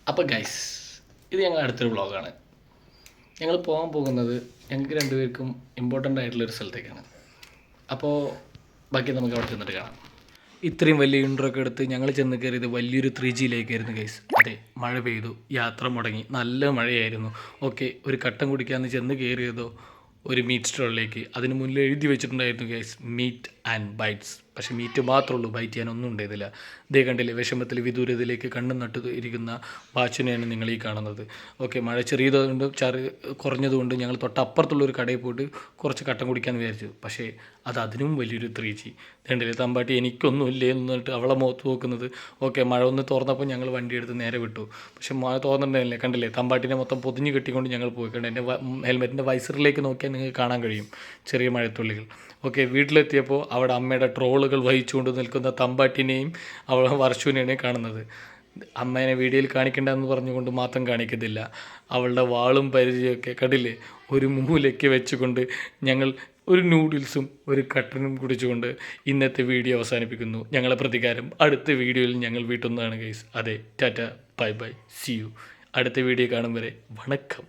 അപ്പോൾ ഗൈസ്, ഇത് ഞങ്ങൾ അടുത്തൊരു വ്ളോഗാണ്. ഞങ്ങൾ പോകാൻ പോകുന്നത് ഞങ്ങൾക്ക് രണ്ടുപേർക്കും ഇമ്പോർട്ടൻ്റ് ആയിട്ടുള്ളൊരു സ്ഥലത്തേക്കാണ്. അപ്പോൾ ബാക്കി നമുക്ക് അവിടെ ചെന്നിട്ട് കാണാം. ഇത്രയും വലിയ ഇൻട്രോ ഒക്കെ എടുത്ത് ഞങ്ങൾ ചെന്ന് കയറിയത് വലിയൊരു 3Gയിലേക്കായിരുന്നു ഗൈസ്. അതെ, മഴ പെയ്തു, യാത്ര മുടങ്ങി, നല്ല മഴയായിരുന്നു. ഓക്കെ, ഒരു കട്ടൻ കുടിക്കാമെന്ന് ചെന്ന് കയറിയതോ ഒരു മീറ്റ് സ്റ്റോളിലേക്ക്. അതിന് മുന്നിൽ എഴുതി വെച്ചിട്ടുണ്ടായിരുന്നു ഗൈസ്, മീറ്റ് ആൻഡ് ബൈറ്റ്സ്. പക്ഷേ മീറ്റ് മാത്രമേ ഉള്ളൂ, ബൈറ്റ് ചെയ്യാനൊന്നും ഉണ്ടായിരുന്നില്ല. ഇതേ കണ്ടില്ലേ, വിഷമത്തിൽ വിദൂരതയിലേക്ക് കണ്ണും നട്ട് ഇരിക്കുന്ന വാച്ചിനെയാണ് നിങ്ങൾ ഈ കാണുന്നത്. ഓക്കെ, മഴ ചെറിയതുകൊണ്ട് കുറഞ്ഞതുകൊണ്ട് ഞങ്ങൾ തൊട്ടപ്പുറത്തുള്ളൊരു കടയിൽ പോയിട്ട് കുറച്ച് കട്ടൻ കുടിക്കാമെന്ന് വിചാരിച്ചു. പക്ഷേ അതിനും വലിയൊരു 3G. കണ്ടില്ലേ, തമ്പാട്ടി എനിക്കൊന്നും ഇല്ലേ എന്നിട്ട് അവളെ മുഖത്ത് നോക്കുന്നത്. ഓക്കെ, മഴ ഒന്ന് തുറന്നപ്പോൾ ഞങ്ങൾ വണ്ടി എടുത്ത് നേരെ വിട്ടു. പക്ഷേ മഴ തോന്നുന്നുണ്ടായില്ലേ, കണ്ടില്ലേ, തമ്പാട്ടിനെ മൊത്തം പൊതിഞ്ഞ് കെട്ടിക്കൊണ്ട് ഞങ്ങൾ പോയി. കണ്ടു, എൻ്റെ ഹെൽമെറ്റിൻ്റെ വൈസറിലേക്ക് നോക്കിയാൽ നിങ്ങൾക്ക് കാണാൻ കഴിയും ചെറിയ മഴത്തുള്ളികൾ. ഓക്കെ, വീട്ടിലെത്തിയപ്പോൾ അവിടെ അമ്മയുടെ ട്രോളുകൾ വഹിച്ചുകൊണ്ട് നിൽക്കുന്ന തമ്പാട്ടിനെയും വർഷുവിനെയാണ് കാണുന്നത്. അമ്മേനെ വീഡിയോയിൽ കാണിക്കേണ്ടതെന്ന് പറഞ്ഞുകൊണ്ട് മാത്രം കാണിക്കത്തില്ല, അവളുടെ വാളും പരിചയമൊക്കെ കണ്ടില്ലേ ഒരു മൂലയ്ക്ക് വെച്ചുകൊണ്ട് ഞങ്ങൾ ഒരു നൂഡിൽസും ഒരു കട്ടനും കുടിച്ചുകൊണ്ട് ഇന്നത്തെ വീഡിയോ അവസാനിപ്പിക്കുന്നു. ഞങ്ങളെ പ്രതികാരം അടുത്ത വീഡിയോയിൽ ഞങ്ങൾ വീട്ടുന്നതാണ് ഗൈസ്. അതെ, tata, bye bye, see you. അടുത്ത വീഡിയോ കാണും വരെ വണക്കം.